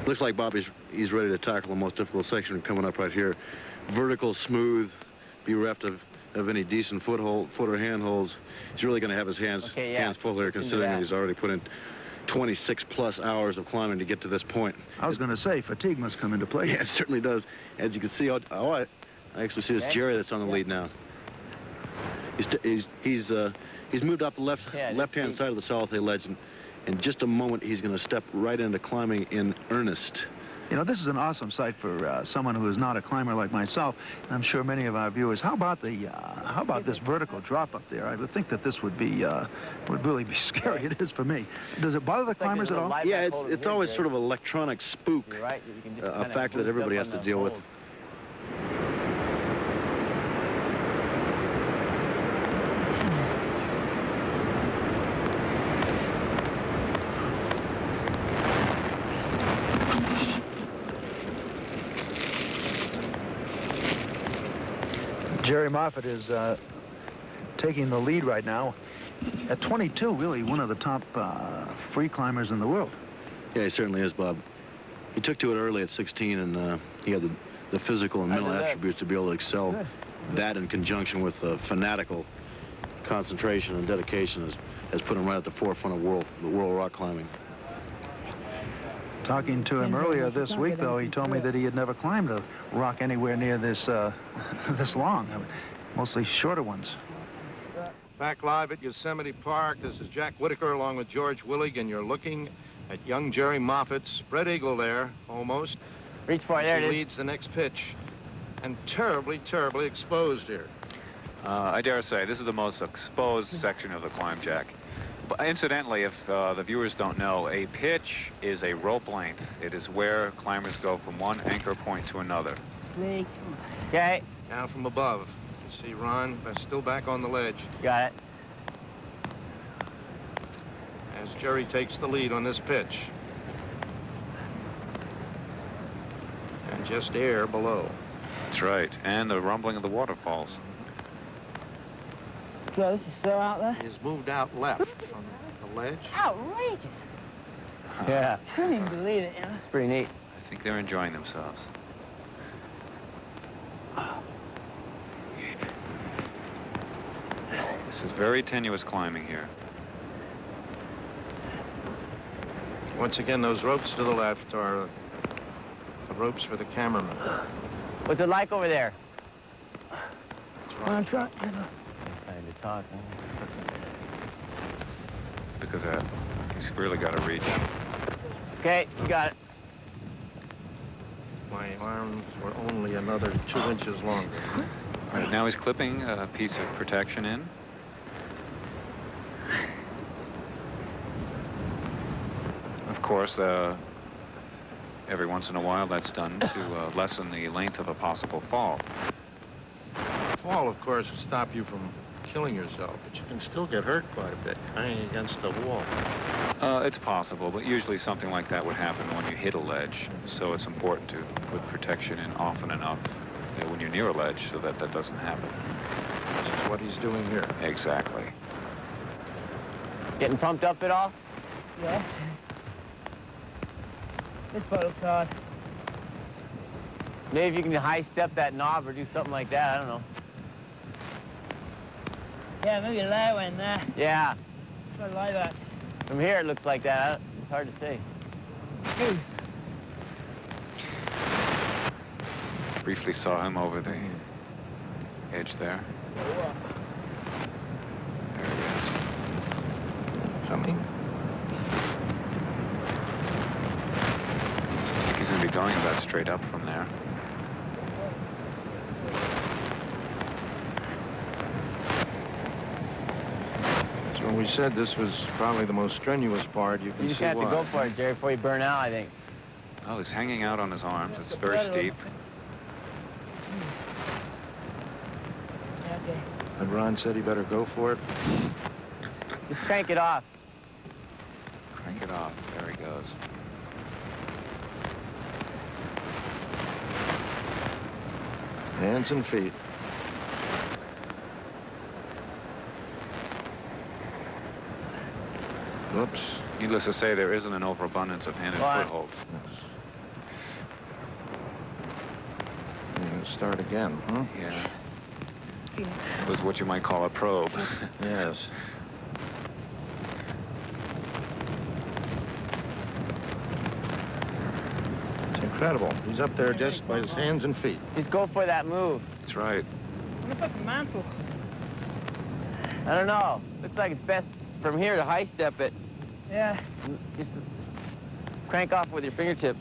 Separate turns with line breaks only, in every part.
Looks like Bob, he's ready to tackle the most difficult section coming up right here. Vertical, smooth, bereft of any decent foot or hand holds. He's really going to have his hands full here, considering that he's already put in 26+ hours of climbing to get to this point.
I was going to say, fatigue must come into play.
Yeah, it certainly does. As you can see, I actually see it's Jerry that's on the lead now. He's moved off the left-hand side of the Salathe Ledge, and in just a moment he's going to step right into climbing in earnest.
You know, this is an awesome sight for someone who is not a climber like myself, and I'm sure many of our viewers. How about this vertical drop up there? I would think that this would really be scary. It is for me. Does it bother the climbers at all?
Yeah, it's always sort of an electronic spook, a factor that everybody has to deal with.
Jerry Moffat is taking the lead right now. At 22, really one of the top free climbers in the world.
Yeah, he certainly is, Bob. He took to it early at 16, and he had the physical and mental attributes to be able to excel. Good. That, in conjunction with fanatical concentration and dedication, has put him right at the forefront of world rock climbing.
Talking to him earlier this week, though, he told me that he had never climbed a rock anywhere near this this long. Mostly shorter ones.
Back live at Yosemite Park, this is Jack Whitaker along with George Willig, and you're looking at young Jerry Moffat, spread eagle there, almost.
Reach for it, there it is.
He leads the next pitch, and terribly, terribly exposed here.
I dare say, this is the most exposed section of the climb, Jack. But incidentally, if the viewers don't know, a pitch is a rope length. It is where climbers go from one anchor point to another.
Okay.
Now from above, you see Ron still back on the ledge.
Got it.
As Jerry takes the lead on this pitch. And just air below.
That's right, and the rumbling of the waterfalls.
So this is still out there?
He's moved out left on the ledge.
Outrageous. Yeah. Couldn't even believe it, you know? It's pretty neat.
I think they're enjoying themselves. This is very tenuous climbing here.
Once again, those ropes to the left are the ropes for the cameraman.
What's it like over there?
That's right.
To talk,
Look at that. He's really got to reach.
Okay, you got it.
My arms were only another 2 inches longer.
All right, now he's clipping a piece of protection in. Of course, every once in a while that's done to lessen the length of a possible fall.
Fall, of course, will stop you from killing yourself, but you can still get hurt quite a bit, banging against the wall.
It's possible, but usually something like that would happen when you hit a ledge. So it's important to put protection in often enough when you're near a ledge so that that doesn't happen.
This is what he's doing here.
Exactly.
Getting pumped up at all? Yeah. This part looks hard. Maybe if you can high step that knob or do something like that, I don't know. Yeah, maybe a low one there. Yeah. I like that. From here it looks like that. It's hard to see. Hey.
Briefly saw him over the edge there. There he is.
Coming.
I think he's going to be going about straight up from there.
So we said this was probably the most strenuous part. You
just have to go for it, Jerry, before you burn out, I think.
Oh, he's hanging out on his arms. It's very steep.
And Ron said he better go for it.
Just crank it off.
Crank it off. There he goes.
Hands and feet. Whoops.
Needless to say, there isn't an overabundance of hand and footholds.
to start again, huh?
Yeah. It was what you might call a probe.
Yes. It's incredible. He's up there just by his hands and feet.
Just go for that move.
That's right.
What about the mantle? I don't know. Looks like it's best from here to high step it. Yeah. Just crank off with your fingertips.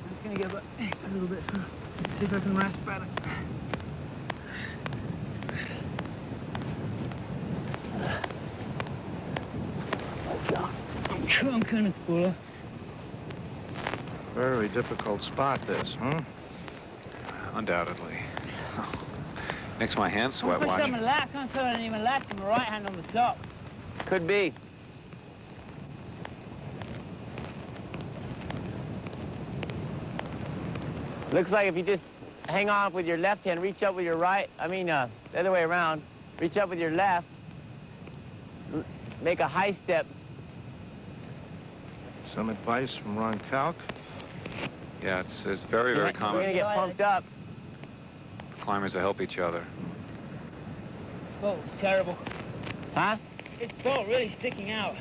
I'm just gonna get a little bit through. See if I can rest better. I'm kind of cooler.
Very difficult spot, this, huh?
Undoubtedly. Makes my hands sweat watching.
I'm turning my left and my right hand on the top. Could be. Looks like if you just hang on with your left hand, reach up with your right, the other way around, reach up with your left, make a high step.
Some advice from Ron Kauk.
Yeah, it's very, very common.
We're gonna get pumped up.
Climbers to help each other.
Oh, it's terrible. Huh? It's both really sticking out.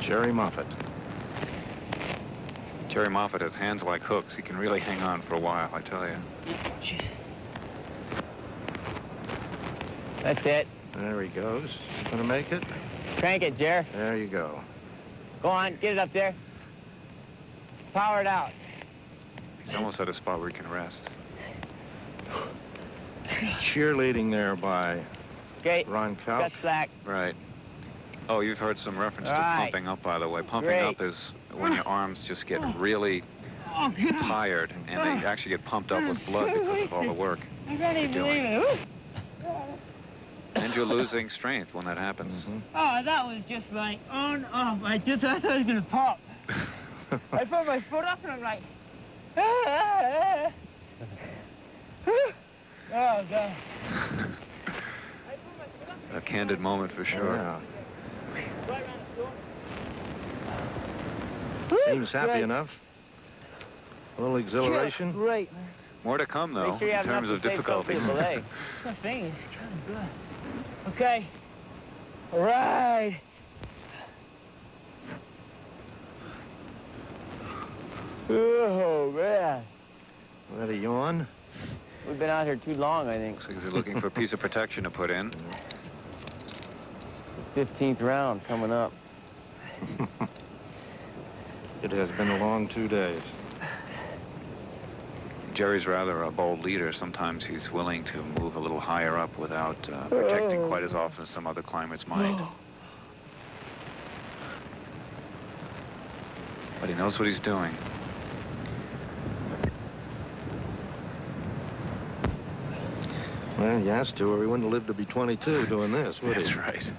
Jerry Moffat.
Jerry Moffat has hands like hooks. He can really hang on for a while, I tell you.
Jeez. That's it.
There he goes. Gonna make it?
Crank it, Jer.
There you go.
Go on, get it up there. Power it out.
He's almost at a spot where he can rest.
Cheerleading there by Ron Kauk.
Got slack.
Right. Oh, you've heard some reference to pumping up, by the way. Pumping up is when your arms just get really tired, and they actually get pumped up with blood because of all the work
I can't even
you're doing.
believe it.
And you're losing strength when that happens.
Mm-hmm. Oh, that was just like on, off. I thought it was gonna pop. I put my foot up and I'm like, oh, God.
A candid moment for sure.
Yeah. Seems happy enough. A little exhilaration.
Great.
More to come, though,
Sure
in terms of difficulties.
My thing is kind of good. Okay. All right. Oh, man.
Ready, yawn?
We've been out here too long, I think.
Looks like he's looking for a piece of protection to put in.
15th round coming up.
It has been a long 2 days.
Jerry's rather a bold leader. Sometimes he's willing to move a little higher up without protecting quite as often as some other climbers might. But he knows what he's doing.
Well, he has to, or he wouldn't have lived to be 22 doing this, would he?
That's right.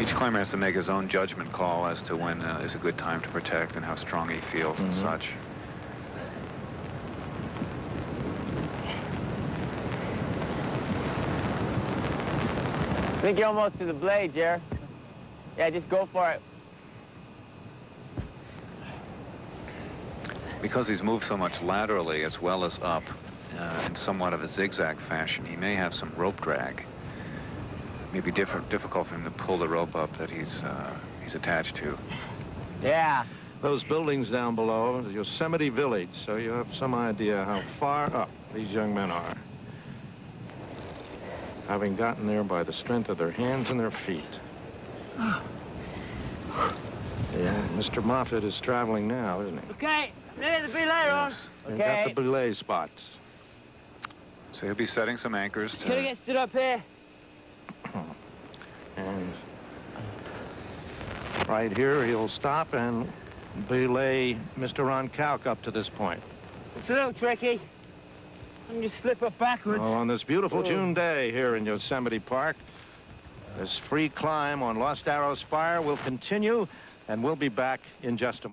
Each climber has to make his own judgment call as to when is a good time to protect and how strong he feels and such.
I think you're almost to the blade, Jer. Yeah, just go for it.
Because he's moved so much laterally as well as up in somewhat of a zigzag fashion, he may have some rope drag. It may be difficult for him to pull the rope up that he's attached to.
Yeah.
Those buildings down below, the Yosemite Village, so you have some idea how far up these young men are. Having gotten there by the strength of their hands and their feet. Yeah, Mr. Moffat is traveling now, isn't he?
Okay, there's the belay on.
They've got the belay spots.
So he'll be setting some anchors to...
Gonna get stood up here.
And right here, he'll stop and belay Mr. Ron Kauk up to this point.
It's a little tricky. I can just slip up backwards.
Oh, on this beautiful June day here in Yosemite Park, this free climb on Lost Arrow Spire will continue, and we'll be back in just a moment.